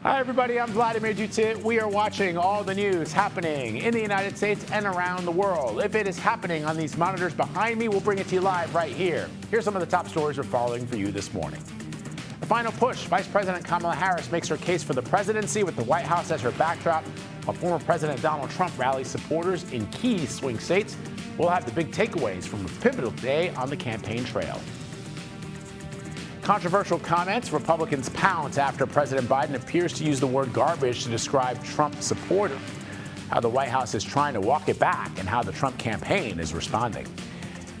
Hi, everybody. I'm Vladimir Dutit. We are watching all the news happening in the United States and around the world. If it is happening on these monitors behind me, we'll bring it to you live right here. Here's some of the top stories we're following for you this morning. The final push. Vice President Kamala Harris makes her case for the presidency with the White House as her backdrop, while former President Donald Trump rallies supporters in key swing states. We'll have the big takeaways from a pivotal day on the campaign trail. Controversial comments. Republicans pounce after President Biden appears to use the word garbage to describe Trump supporters. How the White House is trying to walk it back and how the Trump campaign is responding.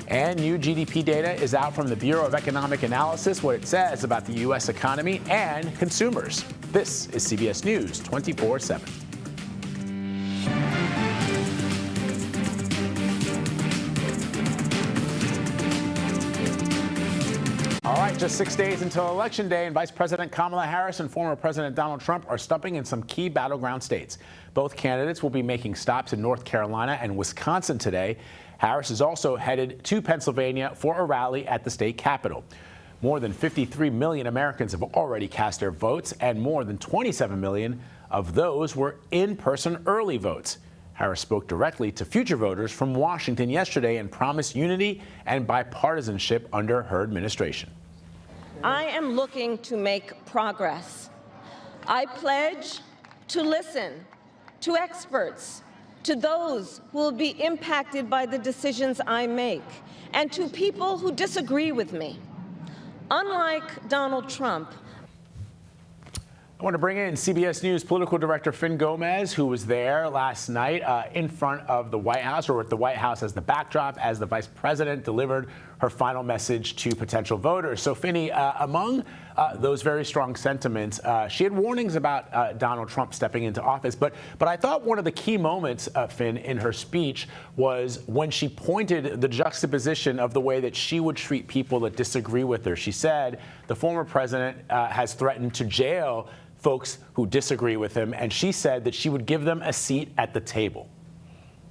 And new GDP data is out from the Bureau of Economic Analysis, what it says about the U.S. economy and consumers. This is CBS News 24/7. All right, just 6 days until Election Day, and Vice President Kamala Harris and former President Donald Trump are stumping in some key battleground states. Both candidates will be making stops in North Carolina and Wisconsin today. Harris is also headed to Pennsylvania for a rally at the state capitol. More than 53 million Americans have already cast their votes, and more than 27 million of those were in-person early votes. Harris spoke directly to future voters from Washington yesterday and promised unity and bipartisanship under her administration. I am looking to make progress. I pledge to listen to experts, to those who will be impacted by the decisions I make, and to people who disagree with me. Unlike Donald Trump, I want to bring in CBS News political director Fin Gomez, who was there last night in front of the White House, or with the White House as the backdrop, as the vice president delivered her final message to potential voters. So, Finny, among those very strong sentiments, she had warnings about Donald Trump stepping into office. But I thought one of the key moments, Fin, in her speech was when she pointed the juxtaposition of the way that she would treat people that disagree with her. She said the former president has threatened to jail folks who disagree with him, and she said that she would give them a seat at the table.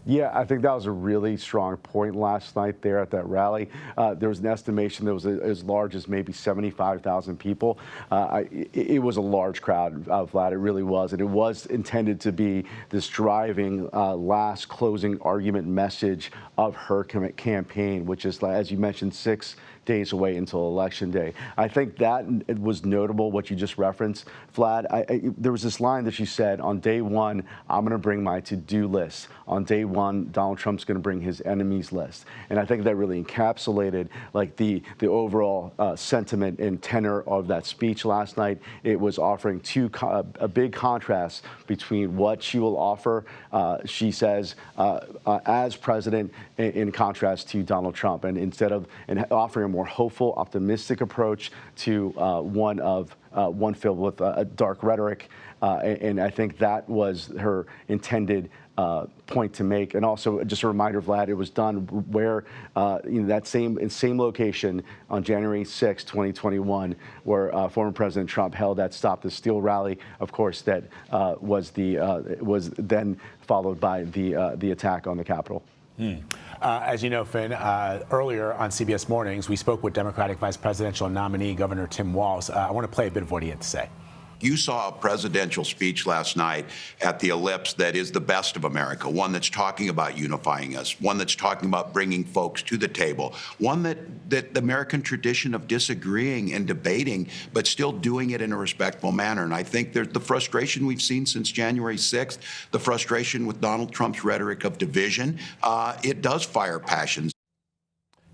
Yeah, I think that was a really strong point last night there at that rally. There was an estimation that was as large as maybe 75,000 people. It was a large crowd, Vlad, it really was. And it was intended to be this driving last closing argument message of her campaign, which is, as you mentioned, 6 days away until Election Day. I think that it was notable, what you just referenced, Vlad. There was this line that she said, on day one, I'm going to bring my to-do list. On day one, Donald Trump's going to bring his enemies list. And I think that really encapsulated like the overall sentiment and tenor of that speech last night. It was offering a big contrast between what she will offer, she says, as president, in contrast to Donald Trump. And instead of offering a more hopeful, optimistic approach to one filled with dark rhetoric. And I think that was her intended point to make. And also just a reminder, Vlad, it was done where, that same location on January 6, 2021, where former President Trump held that Stop the Steal rally. Of course, that was then followed by the attack on the Capitol. As you know, Fin, earlier on CBS Mornings, we spoke with Democratic Vice Presidential nominee Governor Tim Walz. I want to play a bit of what he had to say. You saw a presidential speech last night at the Ellipse that is the best of America, one that's talking about unifying us, one that's talking about bringing folks to the table, one that the American tradition of disagreeing and debating, but still doing it in a respectful manner. And I think there's the frustration we've seen since January 6th, the frustration with Donald Trump's rhetoric of division. It does fire passions.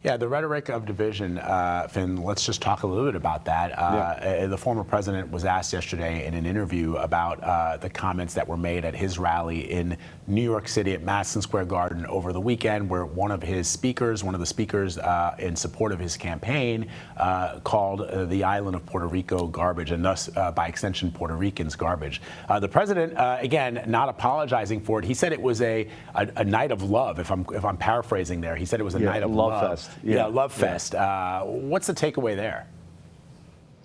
Yeah, the rhetoric of division, Fin, let's just talk a little bit about that. The former president was asked yesterday in an interview about the comments that were made at his rally in New York City at Madison Square Garden over the weekend, where one of the speakers in support of his campaign called the island of Puerto Rico garbage, and thus, by extension, Puerto Ricans garbage. The president, again, not apologizing for it. He said it was a night of love, if I'm paraphrasing there. He said it was a night of love. Fest. Love fest. What's the takeaway there?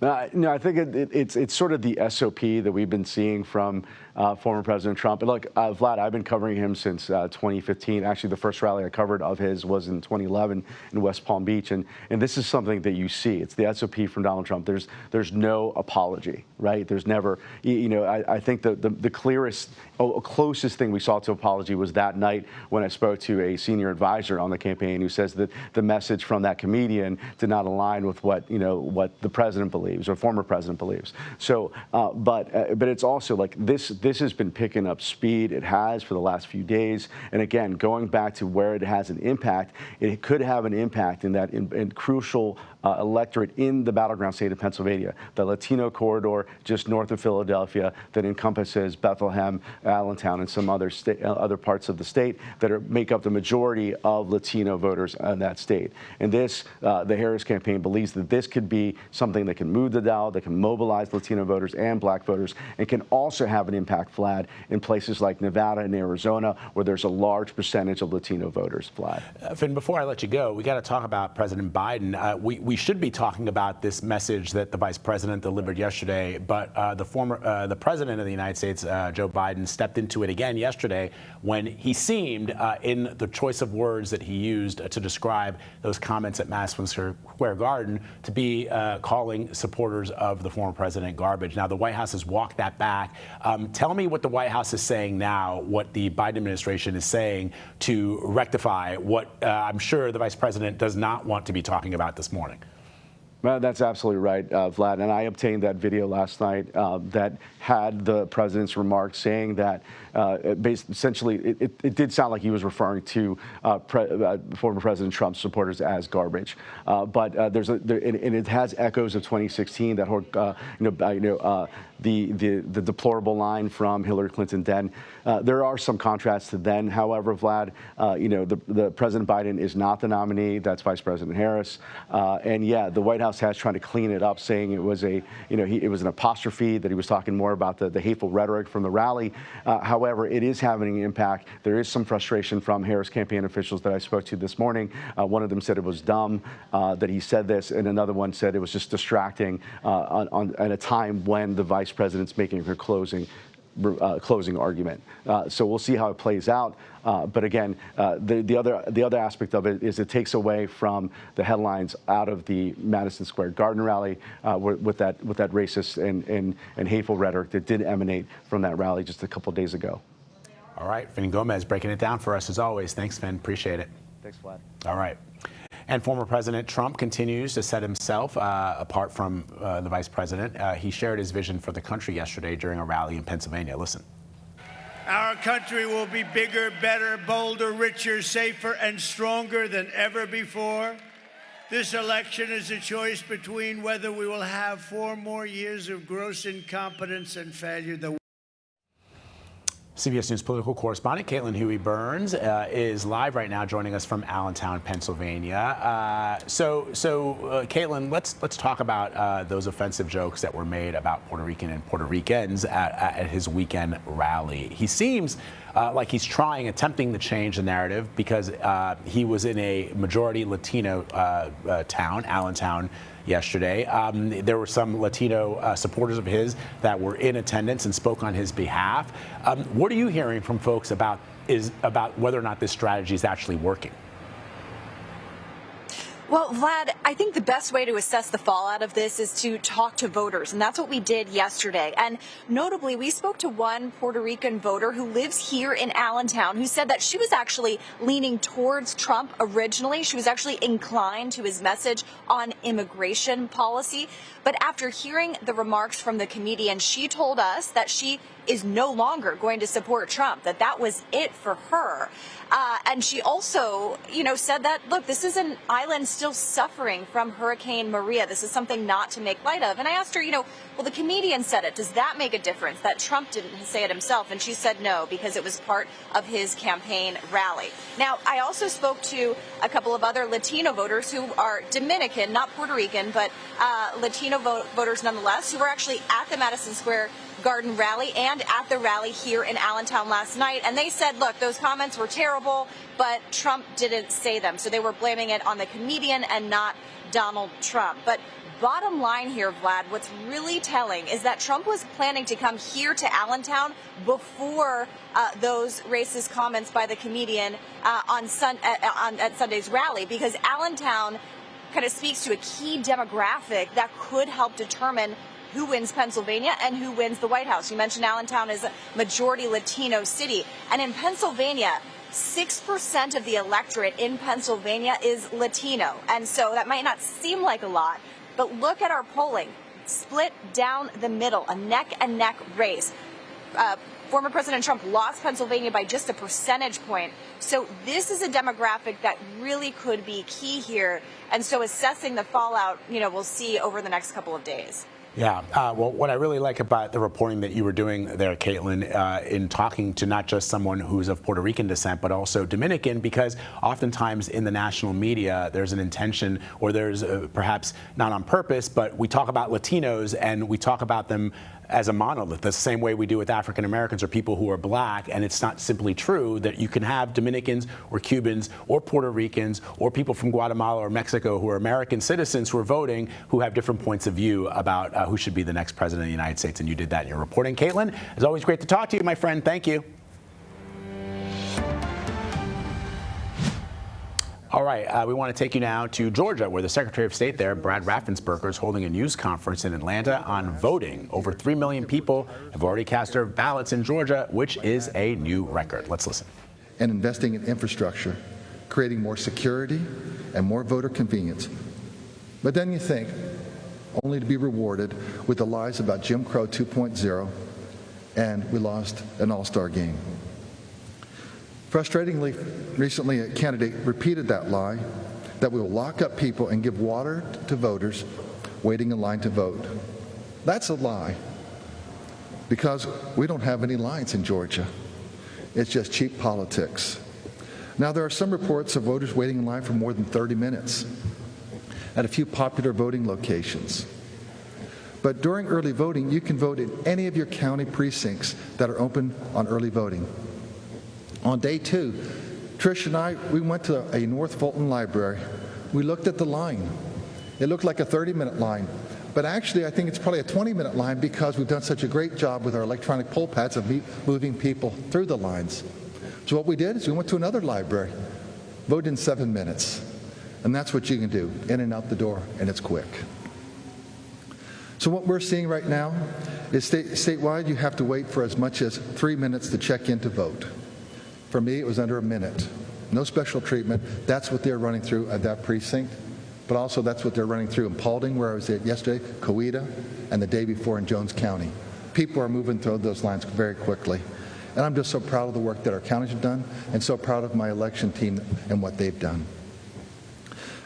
No, I think it's sort of the SOP that we've been seeing from former President Trump. And look, Vlad, I've been covering him since 2015. Actually, the first rally I covered of his was in 2011 in West Palm Beach. And this is something that you see. It's the SOP from Donald Trump. There's no apology, right? There's never, I think the closest thing we saw to apology was that night when I spoke to a senior advisor on the campaign who says that the message from that comedian did not align with what the president believes or former president believes. So, but it's also like this has been picking up speed. It has for the last few days. And again, going back to where it has an impact, it could have an impact in that in crucial electorate in the battleground state of Pennsylvania, the Latino corridor just north of Philadelphia that encompasses Bethlehem, Allentown, and some other other parts of the state that make up the majority of Latino voters in that state. And this, the Harris campaign believes that this could be something that can move the dial, that can mobilize Latino voters and black voters, and can also have an impact, Vlad, in places like Nevada and Arizona, where there's a large percentage of Latino voters, Vlad. Finn, before I let you go, we got to talk about President Biden. We should be talking about this message that the vice president delivered yesterday, but the president of the United States, Joe Biden, stepped into it again yesterday when he seemed, in the choice of words that he used to describe those comments at Madison Square Garden, to be calling supporters of the former president garbage. Now, the White House has walked that back. Tell me what the White House is saying now, what the Biden administration is saying to rectify what I'm sure the vice president does not want to be talking about this morning. Well, that's absolutely right, Vlad. And I obtained that video last night that had the president's remarks saying that essentially it did sound like he was referring to former President Trump's supporters as garbage. But and it has echoes of 2016, that whole, the deplorable line from Hillary Clinton then. There are some contrasts to then. However, Vlad, the President Biden is not the nominee. That's Vice President Harris. And yeah, the White House has tried to clean it up, saying it was it was an apostrophe, that he was talking more about the hateful rhetoric from the rally. However, it is having an impact. There is some frustration from Harris campaign officials that I spoke to this morning. One of them said it was dumb that he said this, and another one said it was just distracting at a time when the vice president's making her closing argument. So we'll see how it plays out. But again, the other aspect of it is it takes away from the headlines out of the Madison Square Garden rally with that racist and hateful rhetoric that did emanate from that rally just a couple of days ago. All right, Finn Gomez breaking it down for us as always. Thanks, Finn. Appreciate it. Thanks, Vlad. All right. And former President Trump continues to set himself apart from the vice president. He shared his vision for the country yesterday during a rally in Pennsylvania. Listen. Our country will be bigger, better, bolder, richer, safer, and stronger than ever before. This election is a choice between whether we will have 4 more years of gross incompetence and failure. CBS News political correspondent Caitlin Huey-Burns is live right now, joining us from Allentown, Pennsylvania. So Caitlin, let's talk about those offensive jokes that were made about Puerto Rican and Puerto Ricans at his weekend rally. He seems like he's attempting to change the narrative, because he was in a majority Latino town, Allentown, yesterday. There were some Latino supporters of his that were in attendance and spoke on his behalf. What are you hearing from folks about whether or not this strategy is actually working? Well, Vlad, I think the best way to assess the fallout of this is to talk to voters, and that's what we did yesterday. And notably, we spoke to one Puerto Rican voter who lives here in Allentown, who said that she was actually leaning towards Trump originally. She was actually inclined to his message on immigration policy. But after hearing the remarks from the comedian, she told us that she is no longer going to support Trump, that was it for her. And she also, said that, look, this is an island still suffering from Hurricane Maria. This is something not to make light of. And I asked her, well, the comedian said it. Does that make a difference that Trump didn't say it himself? And she said no, because it was part of his campaign rally. Now, I also spoke to a couple of other Latino voters who are Dominican, not Puerto Rican, but Latino voters nonetheless, who were actually at the Madison Square Garden rally and at the rally here in Allentown last night. And they said, look, those comments were terrible, but Trump didn't say them. So they were blaming it on the comedian and not Donald Trump. But bottom line here, Vlad, what's really telling is that Trump was planning to come here to Allentown before those racist comments by the comedian at Sunday's rally, because Allentown kind of speaks to a key demographic that could help determine who wins Pennsylvania and who wins the White House. You mentioned Allentown is a majority Latino city. And in Pennsylvania, 6% of the electorate in Pennsylvania is Latino. And so that might not seem like a lot, but look at our polling. Split down the middle, a neck-and-neck race. Former President Trump lost Pennsylvania by just a percentage point. So this is a demographic that really could be key here. And so assessing the fallout, we'll see over the next couple of days. Yeah. Well, what I really like about the reporting that you were doing there, Caitlin, in talking to not just someone who's of Puerto Rican descent, but also Dominican, because oftentimes in the national media, there's an intention, or there's perhaps not on purpose, but we talk about Latinos and we talk about them as a monolith, the same way we do with African Americans or people who are black. And it's not simply true that you can have Dominicans or Cubans or Puerto Ricans or people from Guatemala or Mexico who are American citizens who are voting, who have different points of view about who should be the next president of the United States. And you did that in your reporting. Caitlin, it's always great to talk to you, my friend. Thank you. All right, we want to take you now to Georgia, where the Secretary of State there, Brad Raffensperger, is holding a news conference in Atlanta on voting. Over 3 million people have already cast their ballots in Georgia, which is a new record. Let's listen. And investing in infrastructure, creating more security and more voter convenience. But then you think, only to be rewarded with the lies about Jim Crow 2.0, and we lost an all-star game. Frustratingly, recently a candidate repeated that lie, that we will lock up people and give water to voters waiting in line to vote. That's a lie, because we don't have any lines in Georgia. It's just cheap politics. Now, there are some reports of voters waiting in line for more than 30 minutes at a few popular voting locations. But during early voting, you can vote in any of your county precincts that are open on early voting. On day 2, Trish and I, we went to a North Fulton library. We looked at the line. It looked like a 30-minute line, but actually I think it's probably a 20-minute line, because we've done such a great job with our electronic poll pads of moving people through the lines. So what we did is we went to another library, voted in 7 minutes, and that's what you can do, in and out the door, and it's quick. So what we're seeing right now is statewide, you have to wait for as much as 3 minutes to check in to vote. For me, it was under a minute. No special treatment. That's what they're running through at that precinct. But also that's what they're running through in Paulding, where I was at yesterday, Coweta, and the day before in Jones County. People are moving through those lines very quickly. And I'm just so proud of the work that our counties have done, and so proud of my election team and what they've done.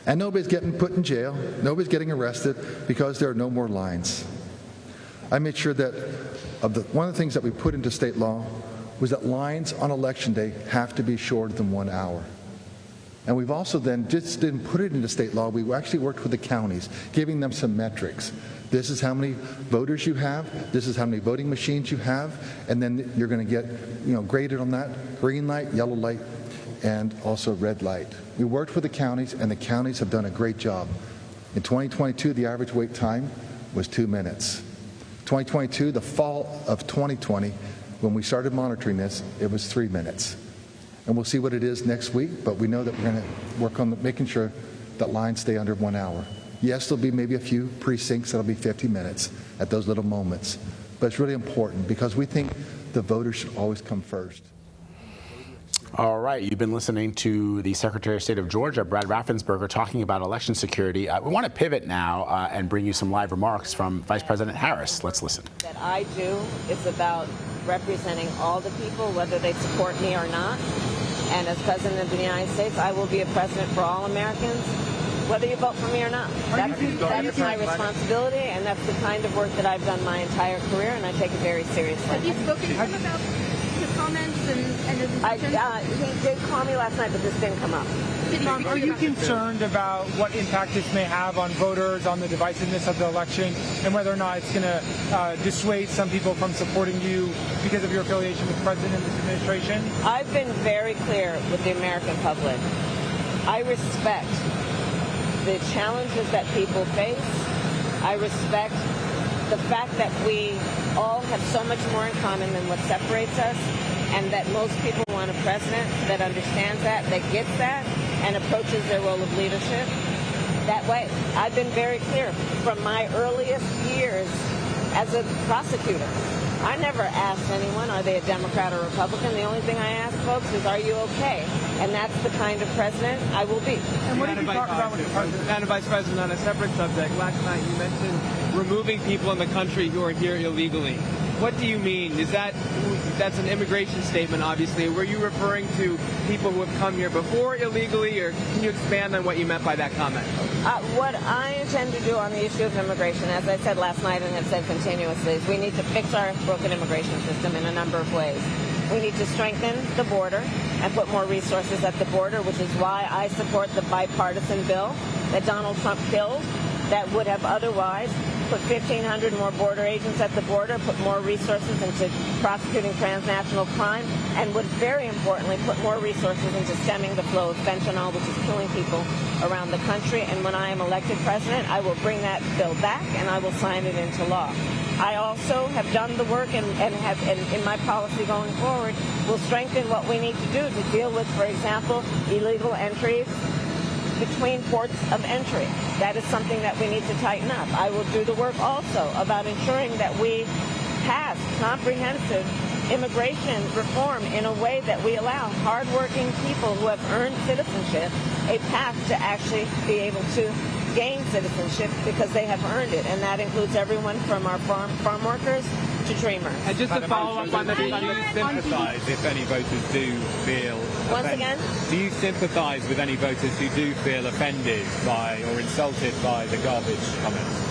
And nobody's getting put in jail. Nobody's getting arrested because there are no more lines. I made sure that one of the things that we put into state law was that lines on Election Day have to be shorter than 1 hour. And we've also then just didn't put it into state law. We actually worked with the counties, giving them some metrics. This is how many voters you have. This is how many voting machines you have. And then you're going to get, graded on that: green light, yellow light, and also red light. We worked with the counties, and the counties have done a great job. In 2022, the average wait time was 2 minutes. 2022, the fall of 2020, when we started monitoring this, it was 3 minutes. And we'll see what it is next week, but we know that we're going to work on making sure that lines stay under 1 hour. Yes, there'll be maybe a few precincts that'll be 50 minutes at those little moments, but it's really important because we think the voters should always come first. All right, you've been listening to the Secretary of State of Georgia, Brad Raffensperger, talking about election security. We want to pivot now and bring you some live remarks from Vice President Harris. Let's listen. That I do is about representing all the people, whether they support me or not. And as President of the United States, I will be a president for all Americans, whether you vote for me or not. That is my responsibility, and that's the kind of work that I've done my entire career, and I take it very seriously. Have you spoken to him about his comments and his intentions? He did call me last night, but this didn't come up. Are you concerned about what impact this may have on voters, on the divisiveness of the election, and whether or not it's going to dissuade some people from supporting you because of your affiliation with the President and this administration? I've been very clear with the American public. I respect the challenges that people face, I respect the fact that we all have so much more in common than what separates us, and that most people want a president that understands that gets that, and approaches their role of leadership that way. I've been very clear from my earliest years as a prosecutor. I never asked anyone, are they a Democrat or Republican? The only thing I ask folks is, are you okay? And that's the kind of president I will be. And what did you talk about with the president? Madam Vice President, on a separate subject, last night you mentioned removing people in the country who are here illegally. What do you mean? That's an immigration statement, obviously. Were you referring to people who have come here before illegally, or can you expand on what you meant by that comment? What I intend to do on the issue of immigration, as I said last night and have said continuously, is we need to fix our broken immigration system in a number of ways. We need to strengthen the border and put more resources at the border, which is why I support the bipartisan bill that Donald Trump killed that would have otherwise put 1,500 more border agents at the border, put more resources into prosecuting transnational crime, and would very importantly put more resources into stemming the flow of fentanyl, which is killing people around the country. And when I am elected president, I will bring that bill back and I will sign it into law. I also have done the work and in my policy going forward will strengthen what we need to do to deal with, for example, illegal entries between ports of entry. That is something that we need to tighten up. I will do the work also about ensuring that we pass comprehensive immigration reform in a way that we allow hardworking people who have earned citizenship a path to actually be able to gain citizenship because they have earned it. And that includes everyone from our farm workers to dreamers. And just to follow up on that, do you sympathise if any voters do feel Once again? Do you sympathise with any voters who do feel offended by or insulted by the garbage comments?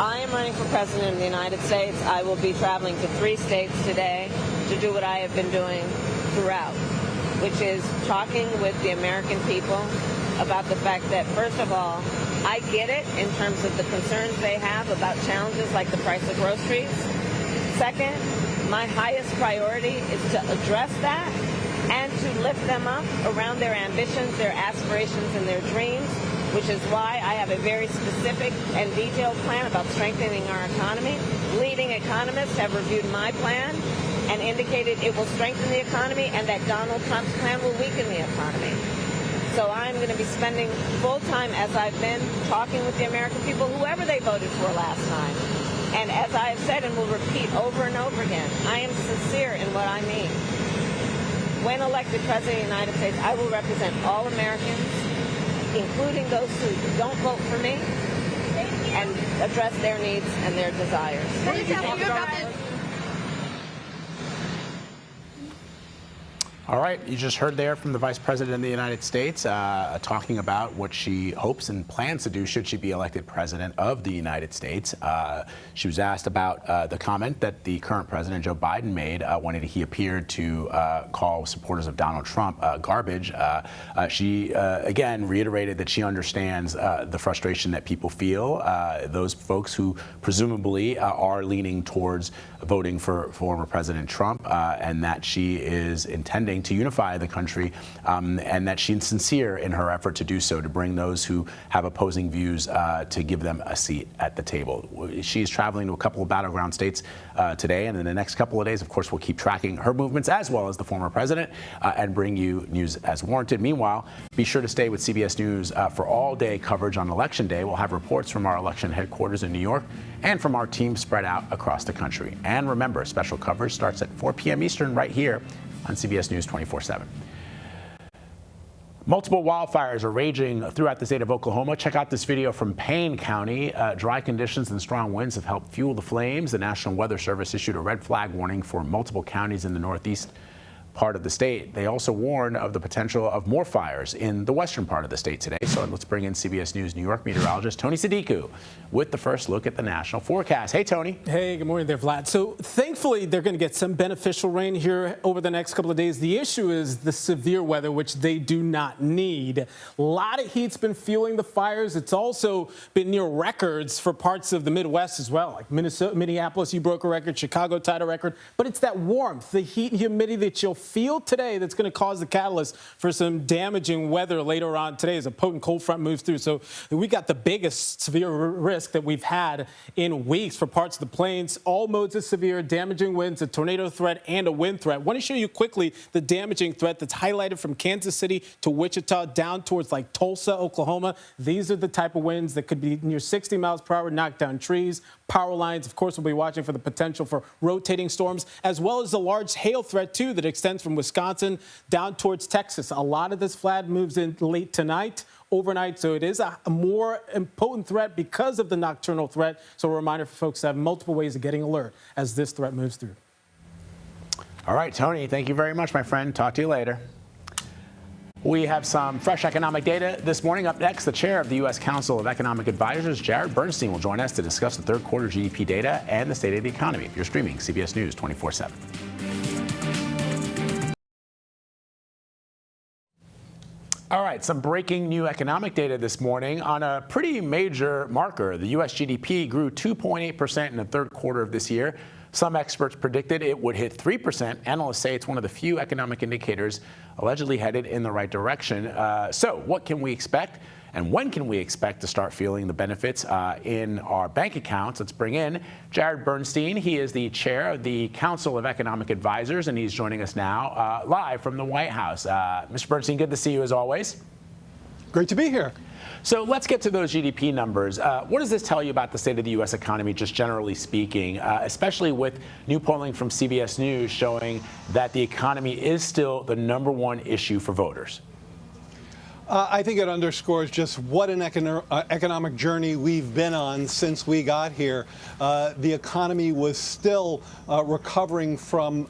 I am running for president of the United States. I will be traveling to 3 states today to do what I have been doing throughout, which is talking with the American people about the fact that, first of all, I get it in terms of the concerns they have about challenges like the price of groceries. Second, my highest priority is to address that and to lift them up around their ambitions, their aspirations, and their dreams, which is why I have a very specific and detailed plan about strengthening our economy. Leading economists have reviewed my plan and indicated it will strengthen the economy and that Donald Trump's plan will weaken the economy. So I'm going to be spending full time, as I've been, talking with the American people, whoever they voted for last time. And as I have said and will repeat over and over again, I am sincere in what I mean. When elected President of the United States, I will represent all Americans, including those who don't vote for me, and address their needs and their desires. All right, you just heard there from the Vice President of the United States talking about what she hopes and plans to do should she be elected President of the United States. She was asked about the comment that the current President, Joe Biden, made when he appeared to call supporters of Donald Trump garbage. She, again, reiterated that she understands the frustration that people feel, those folks who presumably are leaning towards voting for former President Trump, and that she is intending to unify the country, and that she's sincere in her effort to do so, to bring those who have opposing views to give them a seat at the table. She's traveling to a couple of battleground states today, and in the next couple of days, of course, we'll keep tracking her movements as well as the former president and bring you news as warranted. Meanwhile, be sure to stay with CBS News for all-day coverage on Election Day. We'll have reports from our election headquarters in New York and from our team spread out across the country. And remember, special coverage starts at 4 p.m. Eastern right here on CBS News 24/7. Multiple wildfires are raging throughout the state of Oklahoma. Check out this video from Payne County. Dry conditions and strong winds have helped fuel the flames. The National Weather Service issued a red flag warning for multiple counties in the northeast part of the state. They also warn of the potential of more fires in the western part of the state today. So let's bring in CBS News New York meteorologist Tony Sadiku with the first look at the national forecast. Hey, Tony. Hey, good morning there, Vlad. So thankfully, they're going to get some beneficial rain here over the next couple of days. The issue is the severe weather, which they do not need. A lot of heat's been fueling the fires. It's also been near records for parts of the Midwest as well, like Minnesota, Minneapolis, you broke a record, Chicago tied a record. But it's that warmth, the heat and humidity that you'll feel today that's going to cause the catalyst for some damaging weather later on today as a potent cold front moves through. So we got the biggest severe risk that we've had in weeks for parts of the plains. All modes of severe damaging winds, a tornado threat, and a wind threat. I want to show you quickly the damaging threat that's highlighted from Kansas City to Wichita down towards like Tulsa, Oklahoma. These are the type of winds that could be near 60 miles per hour, knock down trees, power lines. Of course, we'll be watching for the potential for rotating storms, as well as the large hail threat, too, that extends from Wisconsin down towards Texas. A lot of this flat moves in late tonight, overnight, so it is a more potent threat because of the nocturnal threat. So a reminder for folks to have multiple ways of getting alert as this threat moves through. All right, Tony, thank you very much, my friend. Talk to you later. We have some fresh economic data this morning. Up next, the chair of the U.S. Council of Economic Advisors, Jared Bernstein, will join us to discuss the third quarter GDP data and the state of the economy. You're streaming CBS News 24/7. All right, some breaking new economic data this morning on a pretty major marker. The U.S. GDP grew 2.8% in the third quarter of this year. Some experts predicted it would hit 3%. Analysts say it's one of the few economic indicators allegedly headed in the right direction. So what can we expect? And when can we expect to start feeling the benefits in our bank accounts? Let's bring in Jared Bernstein. He is the chair of the Council of Economic Advisors, and he's joining us now live from the White House. Mr. Bernstein, good to see you as always. Great to be here. So let's get to those GDP numbers. What does this tell you about the state of the U.S. economy, just generally speaking, especially with new polling from CBS News showing that the economy is still the #1 issue for voters? I think it underscores just what an economic journey we've been on since we got here. The economy was still recovering from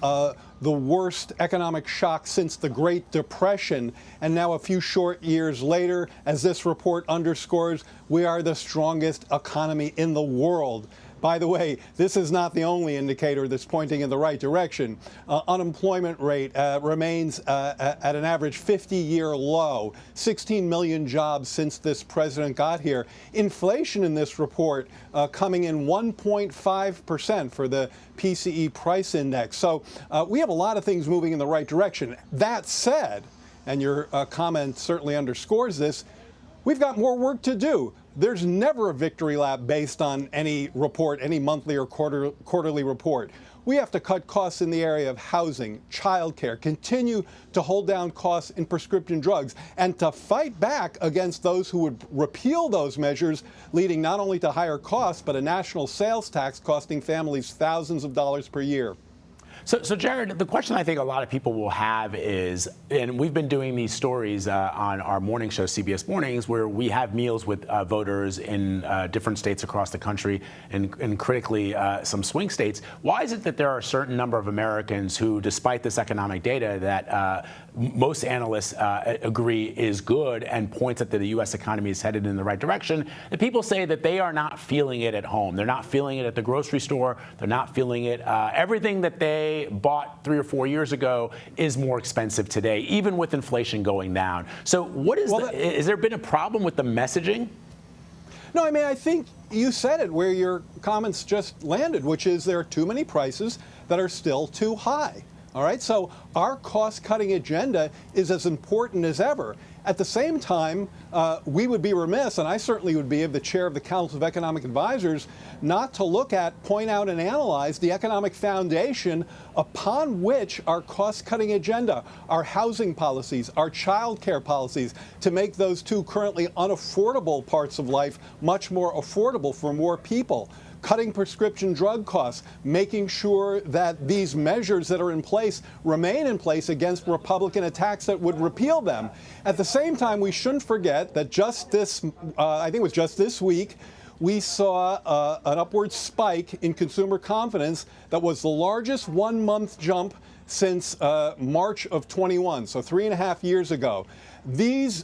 the worst economic shock since the Great Depression. And now a few short years later, as this report underscores, we are the strongest economy in the world. By the way, this is not the only indicator that's pointing in the right direction. Unemployment rate remains at an average 50-year low, 16 million jobs since this president got here. Inflation in this report coming in 1.5% for the PCE price index. So we have a lot of things moving in the right direction. That said, and your comment certainly underscores this, we've got more work to do. There's never a victory lap based on any report, any monthly or quarterly report. We have to cut costs in the area of housing, childcare, continue to hold down costs in prescription drugs, and to fight back against those who would repeal those measures, leading not only to higher costs, but a national sales tax costing families thousands of dollars per year. So Jared, the question I think a lot of people will have is, and we've been doing these stories on our morning show, CBS Mornings, where we have meals with voters in different states across the country and critically some swing states. Why is it that there are a certain number of Americans who, despite this economic data that most analysts agree is good and points that the U.S. economy is headed in the right direction, that people say that they are not feeling it at home. They're not feeling it at the grocery store. They're not feeling it. Everything that they bought 3 or 4 years ago is more expensive today, even with inflation going down. So what is has there been a problem with the messaging? No, I mean, I think you said it where your comments just landed, which is there are too many prices that are still too high. All right, so our cost-cutting agenda is as important as ever. At the same time, we would be remiss, and I certainly would be, if the chair of the Council of Economic Advisors, not to look at, point out, and analyze the economic foundation upon which our cost-cutting agenda, our housing policies, our child care policies, to make those two currently unaffordable parts of life much more affordable for more people. Cutting prescription drug costs, making sure that these measures that are in place remain in place against Republican attacks that would repeal them. At the same time, we shouldn't forget that just this, I think it was just this week, we saw an upward spike in consumer confidence that was the largest one-month jump since March of 21, so 3.5 years ago. These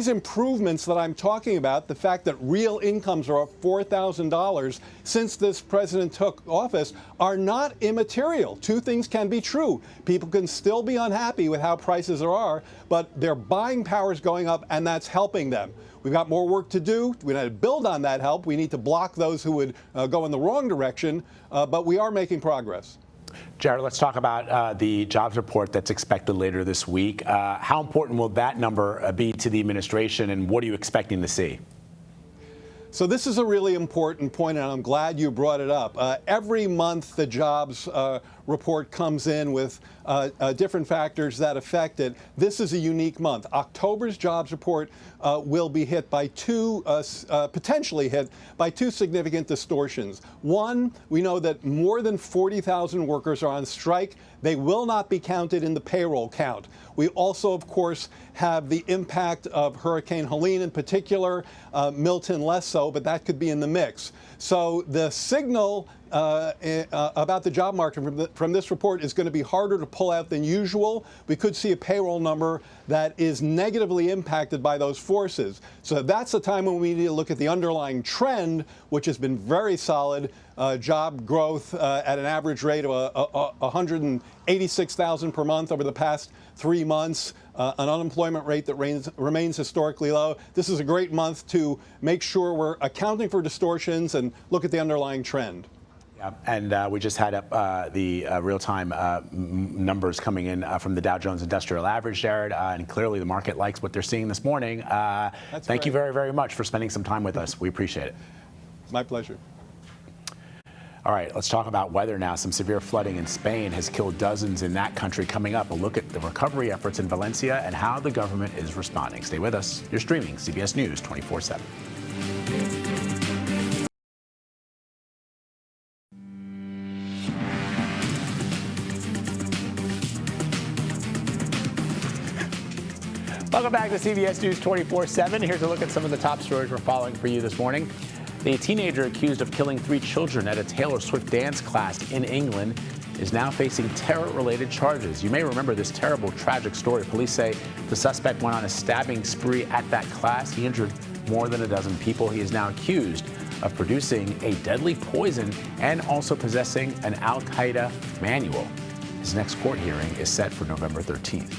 improvements that I'm talking about, the fact that real incomes are up $4,000 since this president took office, are not immaterial. Two things can be true. People can still be unhappy with how prices are, but their buying power is going up, and that's helping them. We've got more work to do. We need to build on that help. We need to block those who would go in the wrong direction, but we are making progress. Jared, let's talk about the jobs report that's expected later this week. How important will that number be to the administration, and what are you expecting to see? So this is a really important point, and I'm glad you brought it up. Every month, the jobs report comes in with different factors that affect it. This is a unique month. October's jobs report will be hit by potentially hit by two significant distortions. One, we know that more than 40,000 workers are on strike. They will not be counted in the payroll count. We also, of course, have the impact of Hurricane Helene in particular, Milton less so, but that could be in the mix. So the signal about the job market from this report is going to be harder to pull out than usual. We could see a payroll number that is negatively impacted by those forces. So that's the time when we need to look at the underlying trend, which has been very solid. Job growth at an average rate of 186,000 per month over the past 3 months, an unemployment rate that remains historically low. This is a great month to make sure we're accounting for distortions and look at the underlying trend. Yeah, and we just had up the real-time numbers coming in from the Dow Jones Industrial Average, Jared, and clearly the market likes what they're seeing this morning. Thank you very, very much for spending some time with us. We appreciate it. My pleasure. All right, let's talk about weather now. Some severe flooding in Spain has killed dozens in that country. Coming up, a look at the recovery efforts in Valencia and how the government is responding. Stay with us. You're streaming CBS News 24/7. Welcome back to CBS News 24/7. Here's a look at some of the top stories we're following for you this morning. The teenager accused of killing 3 children at a Taylor Swift dance class in England is now facing terror-related charges. You may remember this terrible, tragic story. Police say the suspect went on a stabbing spree at that class. He injured more than a dozen people. He is now accused of producing a deadly poison and also possessing an Al-Qaeda manual. His next court hearing is set for November 13th.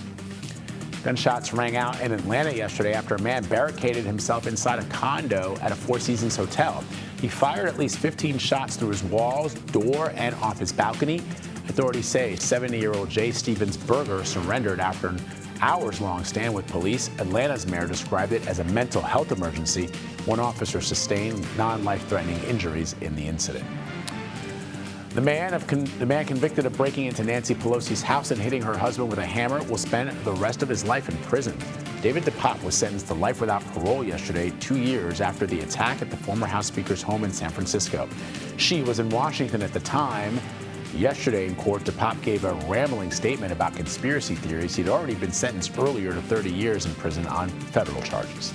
Gunshots rang out in Atlanta yesterday after a man barricaded himself inside a condo at a Four Seasons hotel. He fired at least 15 shots through his walls, door, and off his balcony. Authorities say 70-year-old Jay Stevens Berger surrendered after an hours-long stand with police. Atlanta's mayor described it as a mental health emergency. One officer sustained non-life-threatening injuries in the incident. The man convicted of breaking into Nancy Pelosi's house and hitting her husband with a hammer will spend the rest of his life in prison. David DePape was sentenced to life without parole yesterday, 2 years after the attack at the former House Speaker's home in San Francisco. She was in Washington at the time. Yesterday in court, DePape gave a rambling statement about conspiracy theories. He'd already been sentenced earlier to 30 years in prison on federal charges.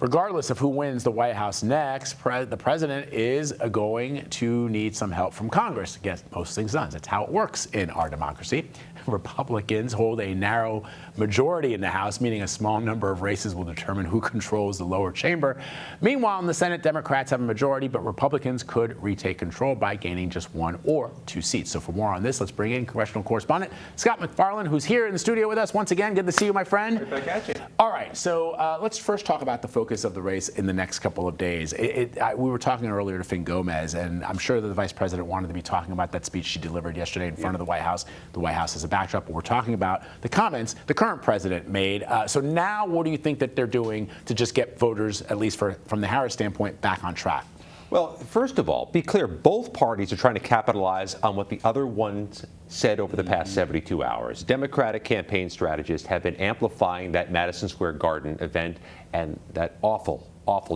Regardless of who wins the White House next, the president is going to need some help from Congress to get most things done. That's how it works in our democracy. Republicans hold a narrow majority in the House, meaning a small number of races will determine who controls the lower chamber. Meanwhile, in the Senate, Democrats have a majority, but Republicans could retake control by gaining just 1 or 2 seats. So for more on this, let's bring in congressional correspondent Scott McFarland, who's here in the studio with us once again. Good to see you, my friend. Right back at you. All right, so let's first talk about the focus of the race in the next couple of days. We were talking earlier to Finn Gomez, and I'm sure that the vice president wanted to be talking about that speech she delivered yesterday in front of the White House. The White House is a backdrop, but we're talking about the comments the current president made. So now what do you think that they're doing to just get voters, at least from the Harris standpoint, back on track? Well, first of all, be clear, both parties are trying to capitalize on what the other ones said over the past 72 hours. Democratic campaign strategists have been amplifying that Madison Square Garden event and that awful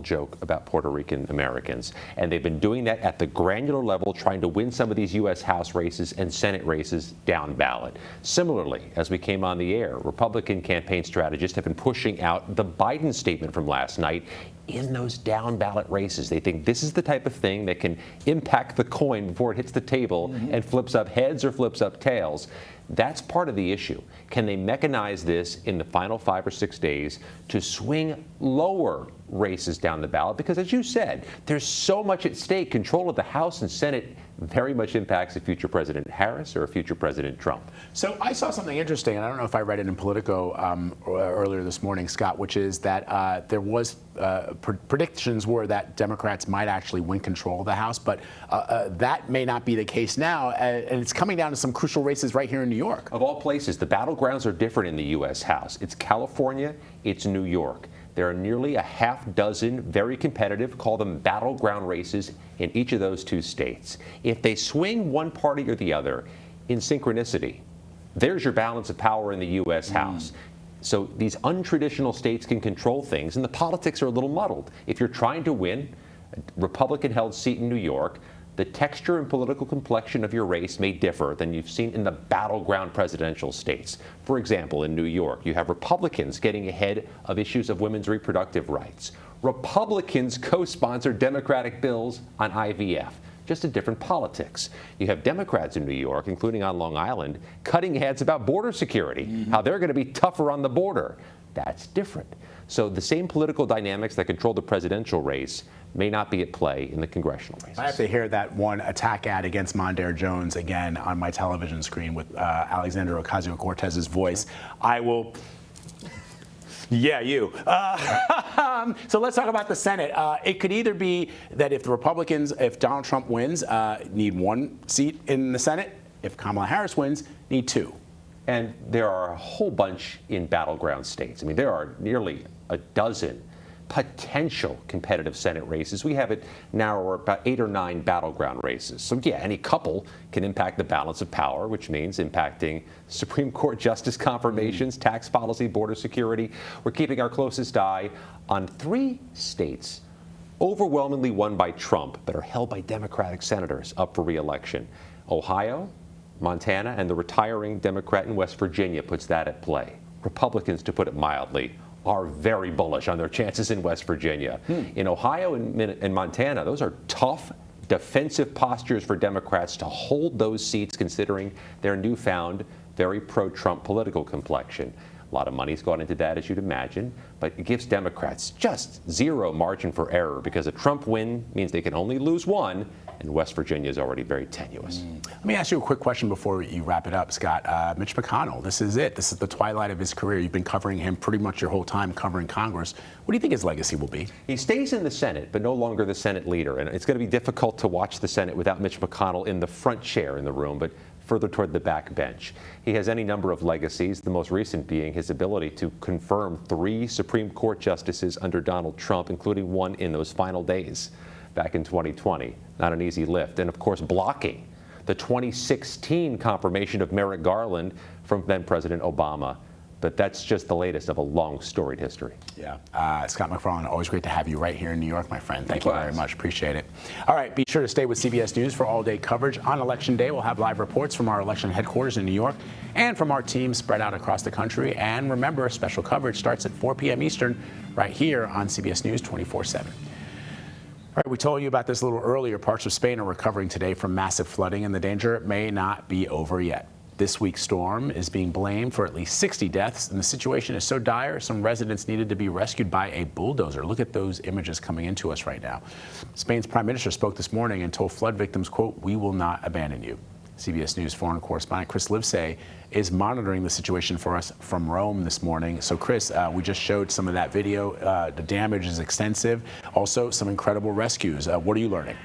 joke about Puerto Rican Americans. And they've been doing that at the granular level, trying to win some of these U.S. House races and Senate races down ballot. Similarly, as we came on the air, Republican campaign strategists have been pushing out the Biden statement from last night in those down ballot races. They think this is the type of thing that can impact the coin before it hits the table and flips up heads or flips up tails. That's part of the issue. Can they mechanize this in the final 5 or 6 days to swing lower races down the ballot? Because as you said, there's so much at stake. Control of the House and Senate very much impacts a future President Harris or a future President Trump. So I saw something interesting, and I don't know if I read it in Politico earlier this morning, Scott, which is that there was predictions were that Democrats might actually win control of the House, but that may not be the case now, and it's coming down to some crucial races right here in New York. Of all places, the battlegrounds are different in the U.S. House. It's California, it's New York. There are nearly a half dozen very competitive, call them battleground races, in each of those two states. If they swing one party or the other in synchronicity, there's your balance of power in the U.S. House. So these untraditional states can control things, and the politics are a little muddled. If you're trying to win a Republican-held seat in New York, the texture and political complexion of your race may differ than you've seen in the battleground presidential states. For example, in New York, you have Republicans getting ahead of issues of women's reproductive rights. Republicans co-sponsor Democratic bills on IVF. Just a different politics. You have Democrats in New York, including on Long Island, cutting heads about border security, how they're going to be tougher on the border. That's different. So the same political dynamics that control the presidential race may not be at play in the congressional races. I have to hear that one attack ad against Mondaire Jones again on my television screen with Alexandria Ocasio-Cortez's voice. I will... Yeah, you. So let's talk about the Senate. It could either be that if the Republicans, if Donald Trump wins, need one seat in the Senate. If Kamala Harris wins, need two. And there are a whole bunch in battleground states. I mean, there are nearly a dozen potential competitive Senate races. We have it now, we're about 8 or 9 battleground races. So yeah, any couple can impact the balance of power, which means impacting Supreme Court justice confirmations, tax policy, border security. We're keeping our closest eye on 3 states overwhelmingly won by Trump, but are held by Democratic senators up for re-election. Ohio, Montana, and the retiring Democrat in West Virginia puts that at play. Republicans, to put it mildly, are very bullish on their chances in West Virginia. In Ohio and Montana, those are tough defensive postures for Democrats to hold those seats, considering their newfound, very pro-Trump political complexion. A lot of money's gone into that, as you'd imagine, but it gives Democrats just zero margin for error, because a Trump win means they can only lose one, and West Virginia is already very tenuous. Let me ask you a quick question before you wrap it up, Scott. Mitch McConnell, this is it. This is the twilight of his career. You've been covering him pretty much your whole time covering Congress. What do you think his legacy will be? He stays in the Senate, but no longer the Senate leader. And it's going to be difficult to watch the Senate without Mitch McConnell in the front chair in the room, but further toward the back bench. He has any number of legacies, the most recent being his ability to confirm 3 Supreme Court justices under Donald Trump, including one in those final days back in 2020. Not an easy lift. And of course, blocking the 2016 confirmation of Merrick Garland from then President Obama. But that's just the latest of a long storied history. Yeah. Scott McFarlane, always great to have you right here in New York, my friend. Thank you very much. Appreciate it. All right. Be sure to stay with CBS News for all-day coverage. On Election Day, we'll have live reports from our election headquarters in New York and from our team spread out across the country. And remember, special coverage starts at 4 p.m. Eastern right here on CBS News 24/7. All right, we told you about this a little earlier. Parts of Spain are recovering today from massive flooding, and the danger may not be over yet. This week's storm is being blamed for at least 60 deaths, and the situation is so dire, some residents needed to be rescued by a bulldozer. Look at those images coming into us right now. Spain's prime minister spoke this morning and told flood victims, quote, "We will not abandon you." CBS News foreign correspondent Chris Livesay is monitoring the situation for us from Rome this morning. So, Chris, we just showed some of that video. The damage is extensive. Also, some incredible rescues. What are you learning?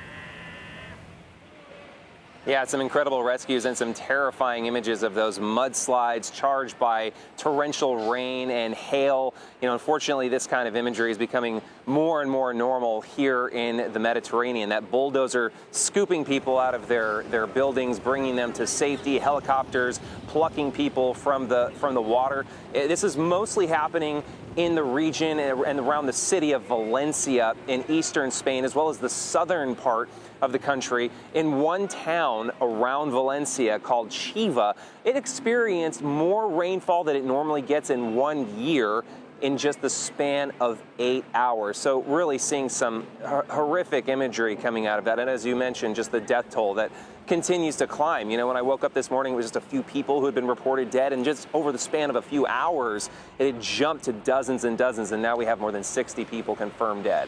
Yeah, some incredible rescues and some terrifying images of those mudslides charged by torrential rain and hail. You know, unfortunately, this kind of imagery is becoming more and more normal here in the Mediterranean. That bulldozer scooping people out of their buildings, bringing them to safety, helicopters plucking people from the water. This is mostly happening in the region and around the city of Valencia in eastern Spain, as well as the southern part of the country. In one town around Valencia called Chiva, it experienced more rainfall than it normally gets in 1 year in just the span of 8 hours. So really seeing some horrific imagery coming out of that. And as you mentioned, just the death toll that continues to climb. You know, when I woke up this morning, it was just a few people who had been reported dead, and just over the span of a few hours, it had jumped to dozens and dozens, and now we have more than 60 people confirmed dead.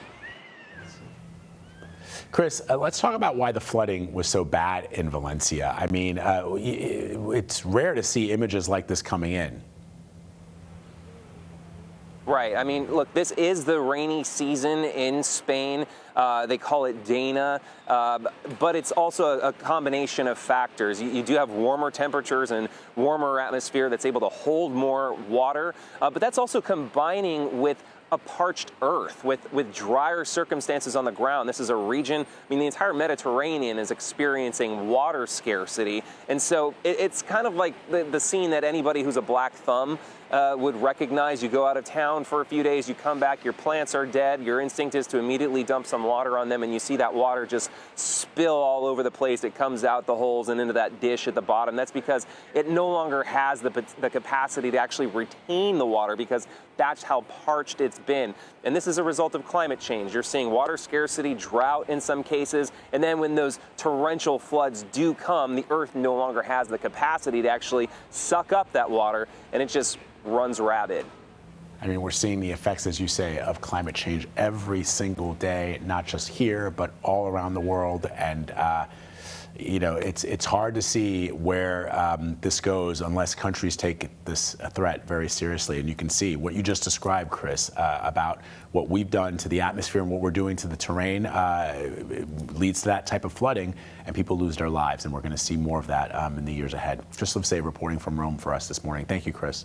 Chris, let's talk about why the flooding was so bad in Valencia. I mean, it's rare to see images like this coming in. Right. I mean, look, this is the rainy season in Spain. They call it Dana, but it's also a combination of factors. You do have warmer temperatures and warmer atmosphere that's able to hold more water, but that's also combining with a parched earth with drier circumstances on the ground. This is a region, I mean, the entire Mediterranean is experiencing water scarcity. And so it's kind of like the scene that anybody who's a black thumb would recognize. You go out of town for a few days, you come back, your plants are dead, your instinct is to immediately dump some water on them, and you see that water just spill all over the place. It comes out the holes and into that dish at the bottom. That's because it no longer has the capacity to actually retain the water, because that's how parched it's been. And this is a result of climate change. You're seeing water scarcity, drought in some cases, and then when those torrential floods do come, the earth no longer has the capacity to actually suck up that water, and it just runs rabid. I mean, we're seeing the effects, as you say, of climate change every single day, not just here, but all around the world. And, you know, it's hard to see where this goes unless countries take this threat very seriously. And you can see what you just described, Chris, about what we've done to the atmosphere and what we're doing to the terrain leads to that type of flooding, and people lose their lives. And we're going to see more of that in the years ahead. Just Livesay reporting from Rome for us this morning. Thank you, Chris.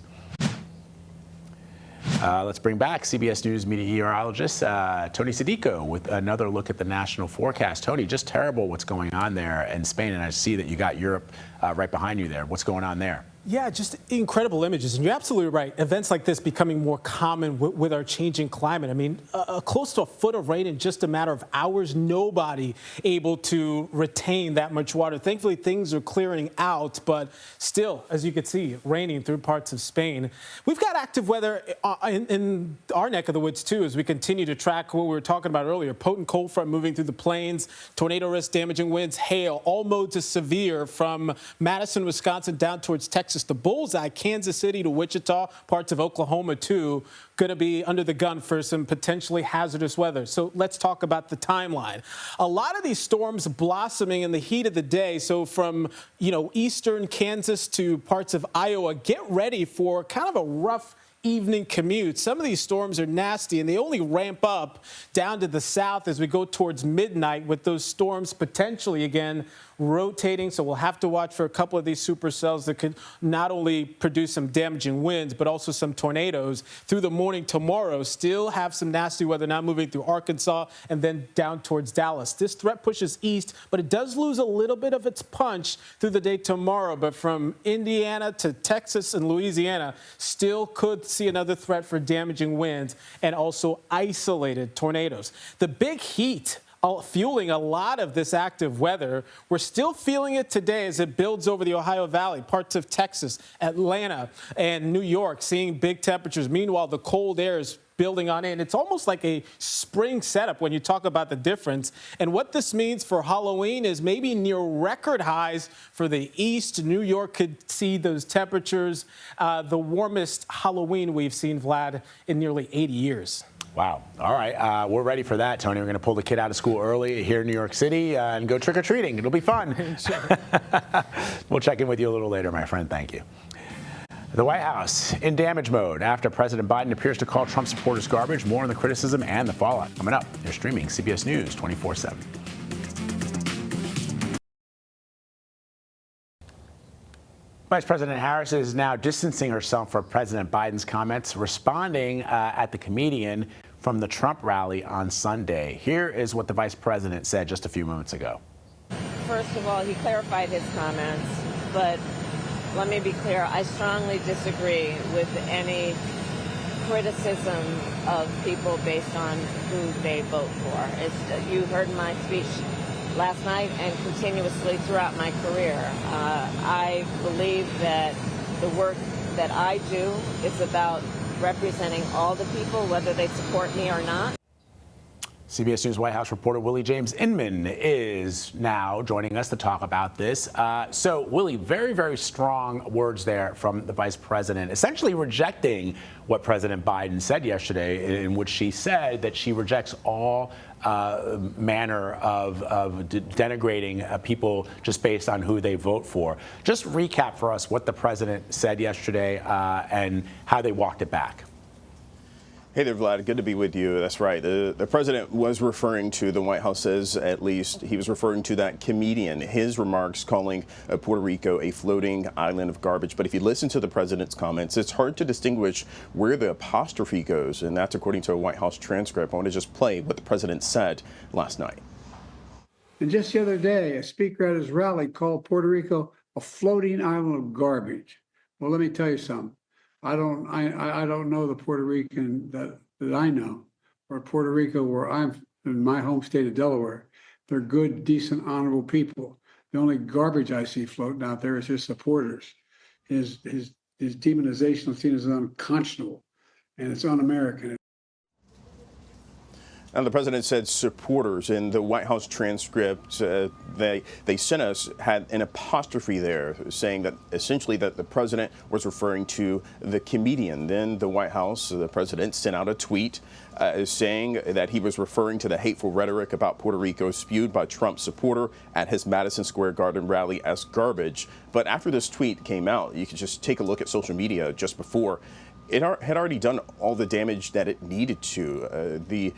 Let's bring back CBS News meteorologist Tony Sadico with another look at the national forecast. Tony, just terrible what's going on there in Spain, and I see that you got Europe right behind you there. What's going on there? Yeah, just incredible images. And you're absolutely right. Events like this becoming more common with our changing climate. I mean, close to a foot of rain in just a matter of hours. Nobody able to retain that much water. Thankfully, things are clearing out, but still, as you can see, raining through parts of Spain. We've got active weather in our neck of the woods, too, as we continue to track what we were talking about earlier. Potent cold front moving through the plains, tornado risk, damaging winds, hail, all modes of severe from Madison, Wisconsin, down towards Texas. The bullseye, Kansas City to Wichita, parts of Oklahoma, too, going to be under the gun for some potentially hazardous weather. So let's talk about the timeline. A lot of these storms blossoming in the heat of the day. So from, eastern Kansas to parts of Iowa, get ready for kind of a rough evening commute. Some of these storms are nasty, and they only ramp up down to the south as we go towards midnight, with those storms potentially again rotating. So we'll have to watch for a couple of these supercells that could not only produce some damaging winds, but also some tornadoes through the morning tomorrow. Still have some nasty weather now moving through Arkansas and then down towards Dallas. This threat pushes east, but it does lose a little bit of its punch through the day tomorrow. But from Indiana to Texas and Louisiana, still could see another threat for damaging winds and also isolated tornadoes. The big heat fueling a lot of this active weather. We're still feeling it today as it builds over the Ohio Valley, parts of Texas, Atlanta, and New York, seeing big temperatures. Meanwhile, the cold air is building on in. It's almost like a spring setup when you talk about the difference. And what this means for Halloween is maybe near record highs for the East. New York could see those temperatures, the warmest Halloween we've seen, Vlad, in nearly 80 years. Wow. All right. We're ready for that, Tony. We're going to pull the kid out of school early here in New York City and go trick-or-treating. It'll be fun. We'll check in with you a little later, my friend. Thank you. The White House in damage mode after President Biden appears to call Trump supporters garbage. More on the criticism and the fallout coming up. You're streaming CBS News 24/7. Vice President Harris is now distancing herself from President Biden's comments, responding at the comedian from the Trump rally on Sunday. Here is what the vice president said just a few moments ago. First of all, he clarified his comments, but let me be clear, I strongly disagree with any criticism of people based on who they vote for. You heard my speech last night and continuously throughout my career. I believe that the work that I do is about representing all the people, whether they support me or not. CBS News White House reporter Willie James Inman is now joining us to talk about this. So, Willie, very, very strong words there from the vice president, essentially rejecting what President Biden said yesterday, in which she said that she rejects all manner of denigrating people just based on who they vote for. Just recap for us what the president said yesterday and how they walked it back. Hey there, Vlad. Good to be with you. That's right. The president was referring to, the White House says at least, he was referring to that comedian, his remarks calling Puerto Rico a floating island of garbage. But if you listen to the president's comments, it's hard to distinguish where the apostrophe goes. And that's according to a White House transcript. I want to just play what the president said last night. And just the other day, a speaker at his rally called Puerto Rico a floating island of garbage. Well, let me tell you something. I don't know the Puerto Rican that I know, or Puerto Rico, where I'm in my home state of Delaware. They're good, decent, honorable people. The only garbage I see floating out there is his supporters. His demonization of things is unconscionable, and it's un-American. Now, the president said supporters. In the White House transcript they sent us had an apostrophe there, saying that essentially that the president was referring to the comedian. Then the White House, the president, sent out a tweet saying that he was referring to the hateful rhetoric about Puerto Rico spewed by Trump supporter at his Madison Square Garden rally as garbage. But after this tweet came out, you could just take a look at social media just before. It had already done all the damage that it needed to. The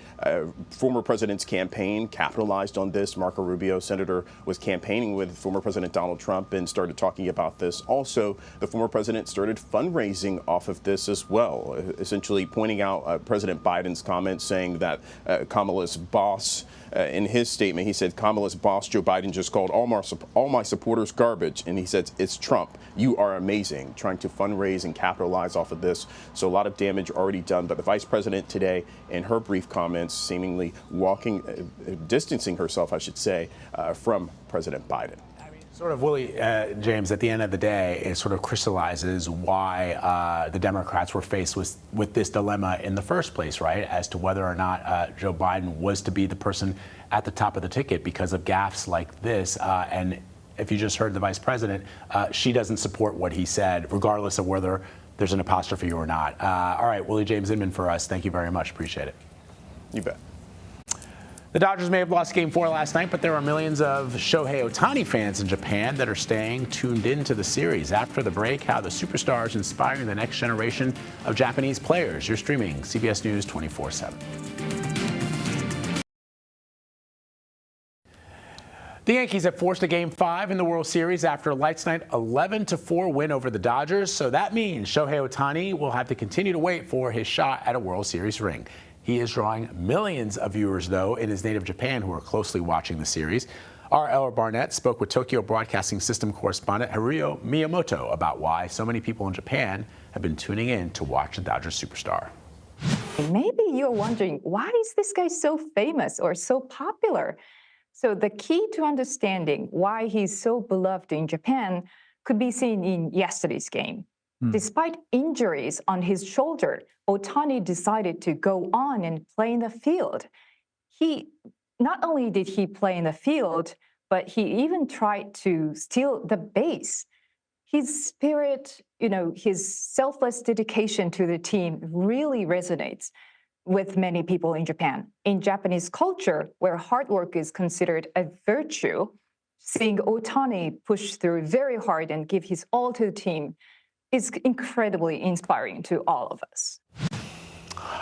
former president's campaign capitalized on this. Marco Rubio, senator, was campaigning with former President Donald Trump and started talking about this. Also, the former president started fundraising off of this as well, essentially pointing out President Biden's comments saying that Kamala's boss, in his statement, he said, Kamala's boss, Joe Biden, just called all my supporters garbage. And he said, it's Trump. You are amazing. Trying to fundraise and capitalize off of this. So a lot of damage already done. But the vice president today, in her brief comments, seemingly distancing herself, I should say, from President Biden. Sort of, Willie, James, at the end of the day, it sort of crystallizes why the Democrats were faced with this dilemma in the first place, right, as to whether or not Joe Biden was to be the person at the top of the ticket because of gaffes like this. And if you just heard the vice president, she doesn't support what he said, regardless of whether there's an apostrophe or not. All right, Willie James Inman for us. Thank you very much. Appreciate it. You bet. The Dodgers may have lost Game 4 last night, but there are millions of Shohei Ohtani fans in Japan that are staying tuned into the series. After the break, how the superstar is inspiring the next generation of Japanese players. You're streaming CBS News 24/7. The Yankees have forced a Game 5 in the World Series after last night's 11-4 win over the Dodgers. So that means Shohei Ohtani will have to continue to wait for his shot at a World Series ring. He is drawing millions of viewers, though, in his native Japan who are closely watching the series. Our Ella Barnett spoke with Tokyo Broadcasting System correspondent Haruo Miyamoto about why so many people in Japan have been tuning in to watch the Dodgers superstar. Maybe you're wondering, why is this guy so famous or so popular? So the key to understanding why he's so beloved in Japan could be seen in yesterday's game. Despite injuries on his shoulder, Ohtani decided to go on and play in the field. Not only did he play in the field, but he even tried to steal the base. His spirit, his selfless dedication to the team really resonates with many people in Japan. In Japanese culture, where hard work is considered a virtue, seeing Ohtani push through very hard and give his all to the team is incredibly inspiring to all of us.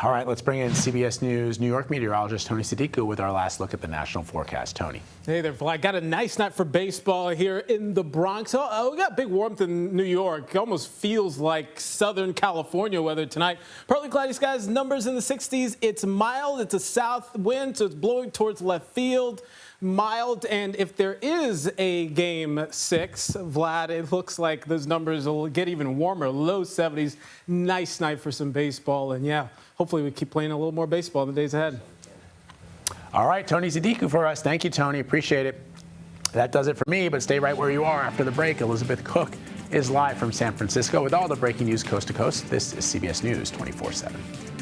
All right, let's bring in CBS News New York meteorologist Tony Sadiku with our last look at the national forecast. Tony. Hey there, Vlad. Got a nice night for baseball here in the Bronx. We got big warmth in New York. It almost feels like Southern California weather tonight. Partly cloudy skies, numbers in the 60s. It's mild. It's a south wind, so it's blowing towards left field. Mild, and if there is a Game 6, Vlad, it looks like those numbers will get even warmer, low 70s. Nice night for some baseball, and yeah, hopefully we keep playing a little more baseball in the days ahead. All right, Tony Sadiku for us. Thank you, Tony. Appreciate it. That does it for me, but stay right where you are. After the break, Elizabeth Cook is live from San Francisco with all the breaking news coast to coast. This is CBS News 24/7.